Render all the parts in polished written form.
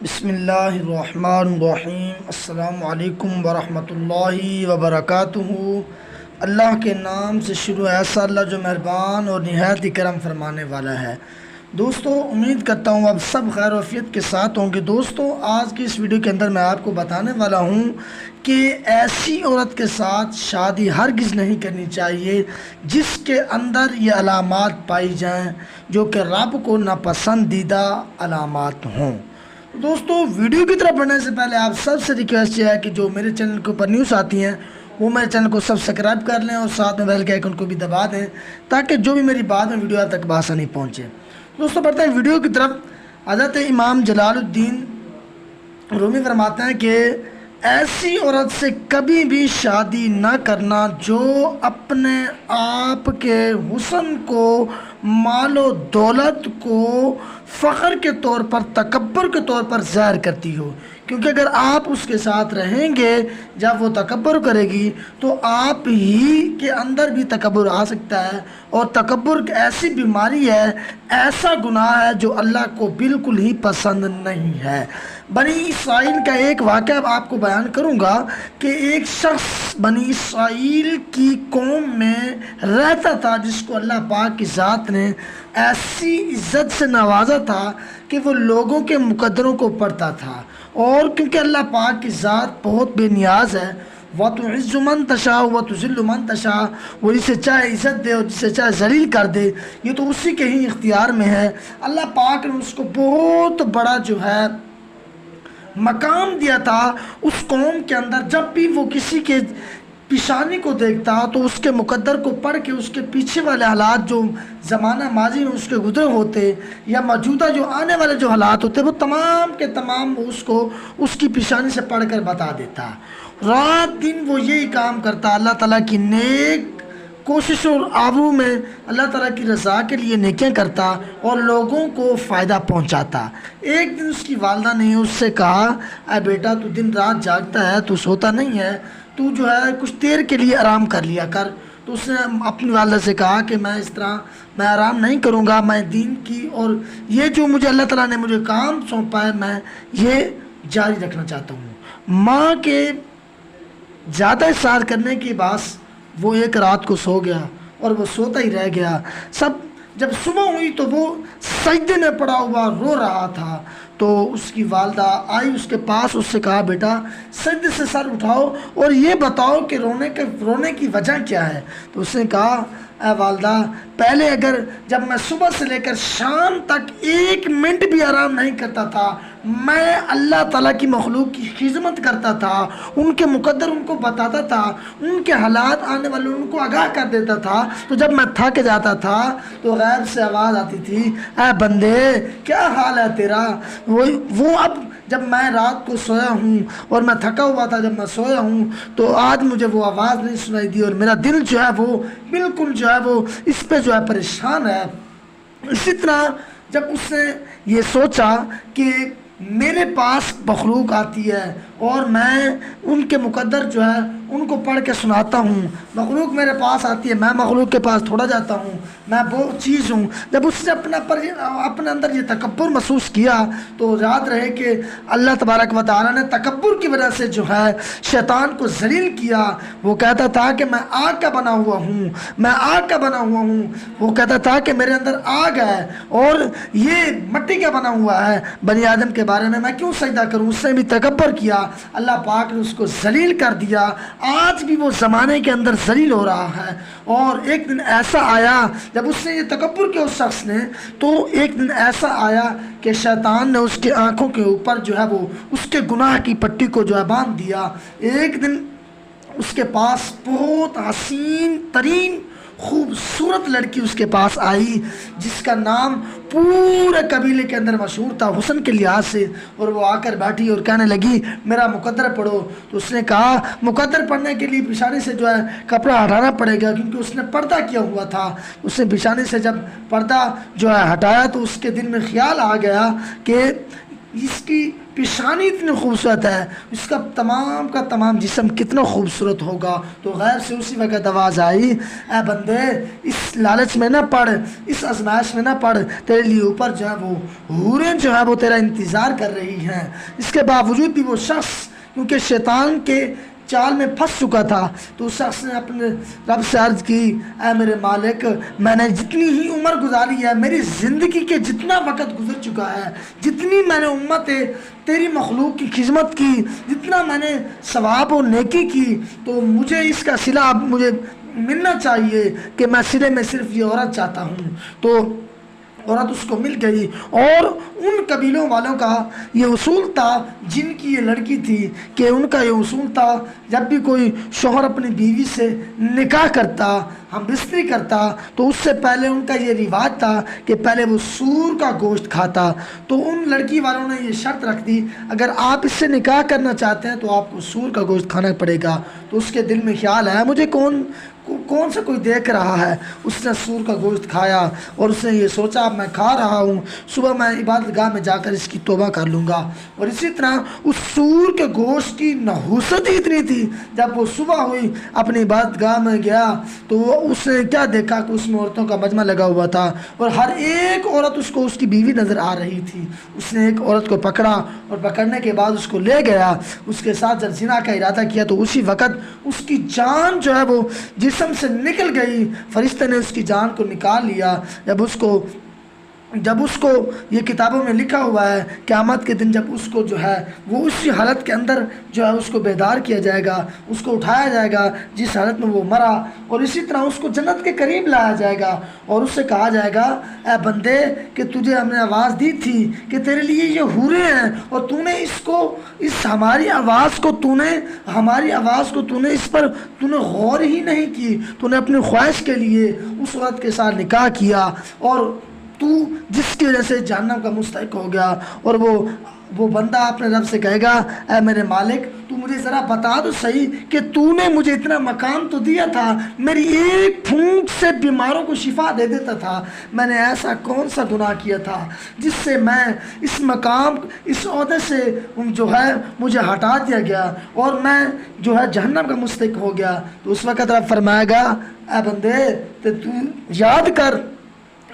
بسم اللہ الرحمن الرحیم۔ السلام علیکم ورحمۃ اللہ وبرکاتہ۔ اللہ کے نام سے شروع ہے، ایسا اللہ جو مہربان اور نہایت ہی کرم فرمانے والا ہے۔ دوستو، امید کرتا ہوں اب سب خیر و عافیت کے ساتھ ہوں گے۔ دوستو، آج کی اس ویڈیو کے اندر میں آپ کو بتانے والا ہوں کہ ایسی عورت کے ساتھ شادی ہرگز نہیں کرنی چاہیے جس کے اندر یہ علامات پائی جائیں جو کہ رب کو ناپسندیدہ علامات ہوں۔ دوستو، ویڈیو کی طرف بڑھنے سے پہلے آپ سب سے ریکویسٹ یہ ہے کہ جو میرے چینل کے اوپر نیوز آتی ہیں وہ میرے چینل کو سبسکرائب کر لیں اور ساتھ میں بیل کے آئیکن کو بھی دبا دیں تاکہ جو بھی میری بعد میں ویڈیو آپ تک بآسانی پہنچے۔ دوستو، بڑھتے ہیں ویڈیو کی طرف۔ حضرت امام جلال الدین رومی فرماتے ہیں کہ ایسی عورت سے کبھی بھی شادی نہ کرنا جو اپنے آپ کے حسن کو، مال و دولت کو فخر کے طور پر، تکبر کے طور پر ظاہر کرتی ہو، کیونکہ اگر آپ اس کے ساتھ رہیں گے جب وہ تکبر کرے گی تو آپ ہی کے اندر بھی تکبر آ سکتا ہے، اور تکبر ایسی بیماری ہے، ایسا گناہ ہے جو اللہ کو بالکل ہی پسند نہیں ہے۔ بنی اسرائیل کا ایک واقعہ آپ کو بیان کروں گا کہ ایک شخص بنی اسرائیل کی قوم میں رہتا تھا جس کو اللہ پاک کی ذات نے ایسی عزت سے نوازا تھا کہ وہ لوگوں کے مقدروں کو پڑھتا تھا، اور کیونکہ اللہ پاک کی ذات بہت بے نیاز ہے، وَتُعِزُّ مَن تَشَاءُ وَتُذِلُّ مَن تَشَاءُ، وہ جسے چاہے عزت دے اور جسے چاہے ذلیل کر دے، یہ تو اسی کے ہی اختیار میں ہے۔ اللہ پاک نے اس کو بہت بڑا جو ہے مقام دیا تھا اس قوم کے اندر۔ جب بھی وہ کسی کے پیشانی کو دیکھتا تو اس کے مقدر کو پڑھ کے اس کے پیچھے والے حالات جو زمانہ ماضی میں اس کے گزرے ہوتے یا موجودہ جو آنے والے جو حالات ہوتے، وہ تمام کے تمام اس کو اس کی پیشانی سے پڑھ کر بتا دیتا۔ رات دن وہ یہی کام کرتا، اللہ تعالیٰ کی نیک کوشش اور آبرو میں اللہ تعالیٰ کی رضا کے لیے نیکیاں کرتا اور لوگوں کو فائدہ پہنچاتا۔ ایک دن اس کی والدہ نے اس سے کہا، اے بیٹا، تو دن رات جاگتا ہے، تو سوتا نہیں ہے، تو جو ہے کچھ دیر کے لیے آرام کر لیا کر۔ تو اس نے اپنی والدہ سے کہا کہ میں اس طرح میں آرام نہیں کروں گا، میں دین کی اور یہ جو مجھے اللہ تعالیٰ نے مجھے کام سونپا ہے میں یہ جاری رکھنا چاہتا ہوں۔ ماں کے زیادہ اصرار کرنے کے باعث وہ ایک رات کو سو گیا اور وہ سوتا ہی رہ گیا۔ جب صبح ہوئی تو وہ سجدے میں پڑا ہوا رو رہا تھا، تو اس کی والدہ آئی اس کے پاس، اس سے کہا، بیٹا سجدے سے سر اٹھاؤ اور یہ بتاؤ کہ رونے کی وجہ کیا ہے۔ تو اس نے کہا، اے والدہ، پہلے اگر جب میں صبح سے لے کر شام تک ایک منٹ بھی آرام نہیں کرتا تھا، میں اللہ تعالیٰ کی مخلوق کی خدمت کرتا تھا، ان کے مقدر ان کو بتاتا تھا، ان کے حالات آنے والے ان کو آگاہ کر دیتا تھا، تو جب میں تھک جاتا تھا تو غیب سے آواز آتی تھی، اے بندے کیا حال ہے تیرا؟ وہ اب جب میں رات کو سویا ہوں اور میں تھکا ہوا تھا، جب میں سویا ہوں تو آج مجھے وہ آواز نہیں سنائی دی، اور میرا دل جو ہے وہ بالکل جو ہے وہ اس پہ جو ہے پریشان ہے۔ اسی طرح جب اس نے یہ سوچا کہ میرے پاس مخلوق آتی ہے اور میں ان کے مقدر جو ہے ان کو پڑھ کے سناتا ہوں، مخلوق میرے پاس آتی ہے، میں مخلوق کے پاس تھوڑا جاتا ہوں، میں وہ چیز ہوں۔ جب اس نے اپنے اندر یہ تکبر محسوس کیا تو یاد رہے کہ اللہ تبارک و تعالیٰ نے تکبر کی وجہ سے جو ہے شیطان کو ذلیل کیا۔ وہ کہتا تھا کہ میں آگ کا بنا ہوا ہوں، میں آگ کا بنا ہوا ہوں، وہ کہتا تھا کہ میرے اندر آگ ہے اور یہ مٹی کا بنا ہوا ہے، بنی آدم کے بارے میں کیوں سجدہ کروں؟ اس نے بھی تکبر کیا، اللہ پاک نے اس کو ذلیل کر دیا۔ آج بھی وہ زمانے کے اندر ذلیل ہو رہا ہے، اور ایک دن ایسا آیا جب اس نے یہ تکبر کیا اس شخص نے، تو ایک دن ایسا آیا کہ شیطان نے اس کے آنکھوں کے اوپر جو ہے وہ اس کے گناہ کی پٹی کو جو ہے باندھ دیا۔ ایک دن اس کے پاس بہت حسین ترین خوبصورت لڑکی اس کے پاس آئی جس کا نام پورے قبیلے کے اندر مشہور تھا حسن کے لحاظ سے، اور وہ آ کر بیٹھی اور کہنے لگی، میرا مقدر پڑھو۔ تو اس نے کہا، مقدر پڑھنے کے لیے پیشانی سے جو ہے کپڑا ہٹانا پڑے گا، کیونکہ اس نے پردہ کیا ہوا تھا۔ اس نے پیشانی سے جب پردہ جو ہے ہٹایا تو اس کے دل میں خیال آ گیا کہ اس کی پیشانی اتنی خوبصورت ہے، اس کا تمام جسم کتنا خوبصورت ہوگا۔ تو غیر سے اسی وقت آواز آئی، اے بندے اس لالچ میں نہ پڑ، اس آزمائش میں نہ پڑ، تیرے لیے اوپر جو ہے وہ حوریں جو ہے وہ تیرا انتظار کر رہی ہیں۔ اس کے باوجود بھی وہ شخص کیونکہ شیطان کے چال میں پھنس چکا تھا، تو اس شخص نے اپنے رب سے عرض کی، اے میرے مالک، میں نے جتنی ہی عمر گزاری ہے، میری زندگی کے جتنا وقت گزر چکا ہے، جتنی میں نے امت تیری مخلوق کی خدمت کی، جتنا میں نے ثواب و نیکی کی، تو مجھے اس کا صلہ اب مجھے ملنا چاہیے کہ میں صلے میں صرف یہ عورت چاہتا ہوں۔ تو عورت اس کو مل گئی، اور ان قبیلوں والوں کا یہ اصول تھا، جن کی یہ لڑکی تھی، کہ ان کا یہ اصول تھا جب بھی کوئی شوہر اپنی بیوی سے نکاح کرتا، ہم بستری کرتا، تو اس سے پہلے ان کا یہ رواج تھا کہ پہلے وہ سور کا گوشت کھاتا۔ تو ان لڑکی والوں نے یہ شرط رکھ دی، اگر آپ اس سے نکاح کرنا چاہتے ہیں تو آپ کو سور کا گوشت کھانا پڑے گا۔ تو اس کے دل میں خیال ہے، مجھے کون سا کوئی دیکھ رہا ہے، اس نے سور کا گوشت کھایا، اور اس نے یہ سوچا اب میں کھا رہا ہوں، صبح میں عبادت گاہ میں جا کر اس کی توبہ کر لوں گا۔ اور اسی طرح اس سور کے گوشت کی نحوست ہی اتنی تھی، جب وہ صبح ہوئی اپنی عبادت گاہ میں گیا تو اس نے کیا دیکھا کہ اس میں عورتوں کا مجمع لگا ہوا تھا، اور ہر ایک عورت اس کو اس کی بیوی نظر آ رہی تھی۔ اس نے ایک عورت کو پکڑا، اور پکڑنے کے بعد اس کو لے گیا، اس کے ساتھ جب زنا کا ارادہ کیا تو اسی وقت اس کی جان جو ہے وہ جسم سے نکل گئی۔ فرشتے نے اس کی جان کو نکال لیا۔ جب اس کو یہ کتابوں میں لکھا ہوا ہے، قیامت کے دن جب اس کو جو ہے وہ اسی حالت کے اندر جو ہے اس کو بیدار کیا جائے گا، اس کو اٹھایا جائے گا جس حالت میں وہ مرا، اور اسی طرح اس کو جنت کے قریب لایا جائے گا، اور اس سے کہا جائے گا، اے بندے کہ تجھے ہم نے آواز دی تھی کہ تیرے لیے یہ حوریں ہیں، اور تو نے ہماری آواز کو تو نے اس پر تو نے غور ہی نہیں کی، تو نے اپنی خواہش کے لیے اس عورت کے ساتھ نکاح کیا، اور تو جس کی وجہ سے جہنم کا مستحق ہو گیا۔ اور وہ بندہ اپنے رب سے کہے گا، اے میرے مالک، تو مجھے ذرا بتا تو صحیح کہ تو نے مجھے اتنا مقام تو دیا تھا، میری ایک پھونک سے بیماروں کو شفا دے دیتا تھا، میں نے ایسا کون سا گناہ کیا تھا جس سے میں اس مقام اس عہدے سے جو ہے مجھے ہٹا دیا گیا، اور میں جو ہے جہنم کا مستحق ہو گیا۔ تو اس وقت رب فرمائے گا، اے بندے تو یاد کر،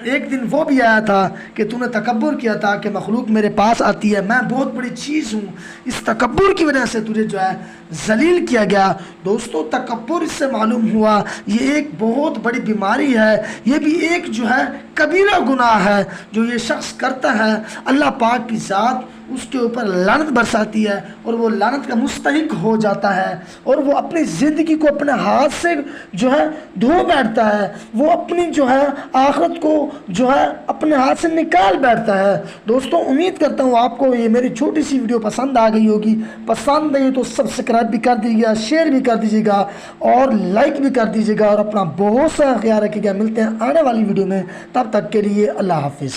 ایک دن وہ بھی آیا تھا کہ تو نے تکبر کیا تھا کہ مخلوق میرے پاس آتی ہے، میں بہت بڑی چیز ہوں، اس تکبر کی وجہ سے تجھے جو ہے ذلیل کیا گیا۔ دوستو، تکبر اس سے معلوم ہوا یہ ایک بہت بڑی بیماری ہے، یہ بھی ایک جو ہے کبیرہ گناہ ہے جو یہ شخص کرتا ہے، اللہ پاک کی ذات اس کے اوپر لعنت برساتی ہے، اور وہ لعنت کا مستحق ہو جاتا ہے، اور وہ اپنی زندگی کو اپنے ہاتھ سے جو ہے دھو بیٹھتا ہے، وہ اپنی جو ہے آخرت کو جو ہے اپنے ہاتھ سے نکال بیٹھتا ہے۔ دوستوں، امید کرتا ہوں آپ کو یہ میری چھوٹی سی ویڈیو پسند آ گئی ہوگی، پسند آئی تو سبسکرائب بھی کر دیجیے گا، شیئر بھی کر دیجیے گا، اور لائک بھی کر دیجیے گا، اور اپنا بہت سا خیال رکھیے گا۔ ملتے ہیں آنے والی ویڈیو میں، تب تک کے لیے اللہ حافظ۔